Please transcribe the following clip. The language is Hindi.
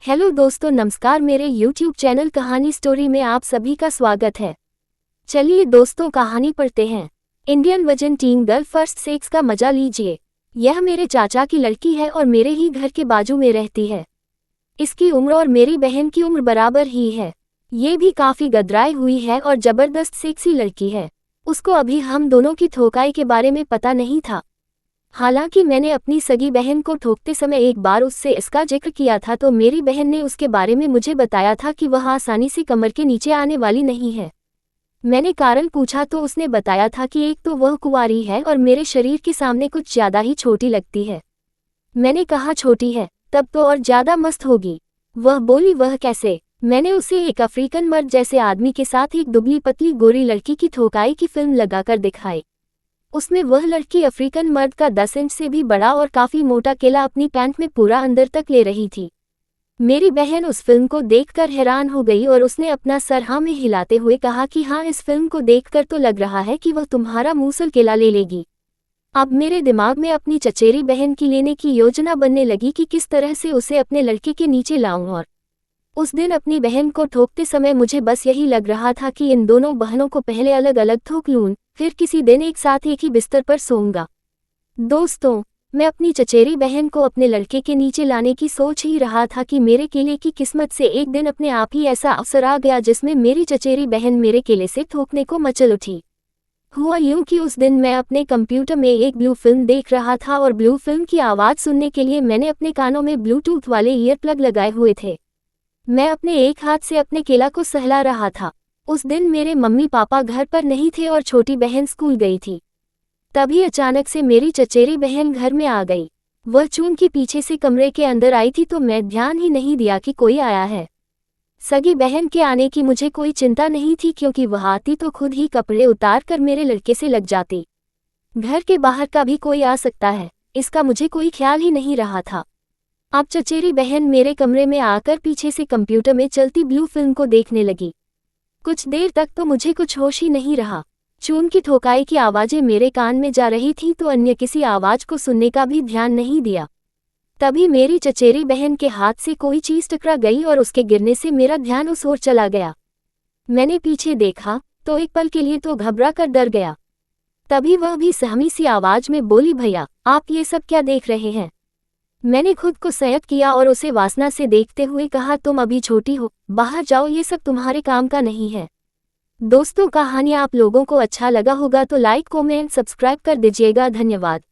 हेलो दोस्तों, नमस्कार। मेरे YouTube चैनल कहानी स्टोरी में आप सभी का स्वागत है। चलिए दोस्तों, कहानी पढ़ते हैं। Indian virgin tin girl first sex का मजा लीजिए। यह मेरे चाचा की लड़की है और मेरे ही घर के बाजू में रहती है। इसकी उम्र और मेरी बहन की उम्र बराबर ही है। ये भी काफ़ी गदराई हुई है और ज़बरदस्त सेक्सी लड़की है। उसको अभी हम दोनों की ठोकाई के बारे में पता नहीं था। हालांकि मैंने अपनी सगी बहन को ठोकते समय एक बार उससे इसका जिक्र किया था, तो मेरी बहन ने उसके बारे में मुझे बताया था कि वह आसानी से कमर के नीचे आने वाली नहीं है। मैंने कारण पूछा तो उसने बताया था कि एक तो वह कुंवारी है और मेरे शरीर के सामने कुछ ज़्यादा ही छोटी लगती है। मैंने कहा छोटी है तब तो और ज़्यादा मस्त होगी। वह बोली वह कैसे? मैंने उसे एक अफ्रीकन मर्द जैसे आदमी के साथ एक दुबली पतली गोरी लड़की की ठोकाई की फिल्म लगाकर दिखाई। उसमें वह लड़की अफ्रीकन मर्द का 10 इंच से भी बड़ा और काफ़ी मोटा केला अपनी पैंट में पूरा अंदर तक ले रही थी। मेरी बहन उस फिल्म को देखकर हैरान हो गई और उसने अपना सर हाँ में हिलाते हुए कहा कि हाँ, इस फिल्म को देखकर तो लग रहा है कि वह तुम्हारा मूसल केला ले लेगी। अब मेरे दिमाग में अपनी चचेरी बहन की लेने की योजना बनने लगी कि किस तरह से उसे अपने लड़के के नीचे लाऊं। और उस दिन अपनी बहन को ठोकते समय मुझे बस यही लग रहा था कि इन दोनों बहनों को पहले अलग अलग ठोक लूं, फिर किसी दिन एक साथ एक ही बिस्तर पर सोऊंगा। दोस्तों, मैं अपनी चचेरी बहन को अपने लड़के के नीचे लाने की सोच ही रहा था कि मेरे केले की किस्मत से एक दिन अपने आप ही ऐसा अवसर आ गया जिसमें मेरी चचेरी बहन मेरे केले से ठोकने को मचल उठी। हुआ यूं कि उस दिन मैं अपने कंप्यूटर में एक ब्लू फिल्म देख रहा था और ब्लू फिल्म की आवाज़ सुनने के लिए मैंने अपने कानों में ब्लूटूथ वाले ईयर प्लग लगाए हुए थे। मैं अपने एक हाथ से अपने केला को सहला रहा था। उस दिन मेरे मम्मी पापा घर पर नहीं थे और छोटी बहन स्कूल गई थी। तभी अचानक से मेरी चचेरी बहन घर में आ गई। वह चून के पीछे से कमरे के अंदर आई थी, तो मैं ध्यान ही नहीं दिया कि कोई आया है। सगी बहन के आने की मुझे कोई चिंता नहीं थी, क्योंकि वह आती तो खुद ही कपड़े उतार कर मेरे लड़के से लग जाती। घर के बाहर का भी कोई आ सकता है, इसका मुझे कोई ख्याल ही नहीं रहा था। अब चचेरी बहन मेरे कमरे में आकर पीछे से कंप्यूटर में चलती ब्लू फिल्म को देखने लगी। कुछ देर तक तो मुझे कुछ होश ही नहीं रहा। चून की ठोकाई की आवाज़ें मेरे कान में जा रही थी, तो अन्य किसी आवाज़ को सुनने का भी ध्यान नहीं दिया। तभी मेरी चचेरी बहन के हाथ से कोई चीज़ टकरा गई और उसके गिरने से मेरा ध्यान उस ओर चला गया। मैंने पीछे देखा तो एक पल के लिए तो घबरा कर डर गया। तभी वह भी सहमी सी आवाज़ में बोली, भैया आप ये सब क्या देख रहे हैं? मैंने खुद को संयत किया और उसे वासना से देखते हुए कहा, तुम अभी छोटी हो, बाहर जाओ, ये सब तुम्हारे काम का नहीं है। दोस्तों, कहानी आप लोगों को अच्छा लगा होगा तो लाइक कमेंट सब्सक्राइब कर दीजिएगा। धन्यवाद।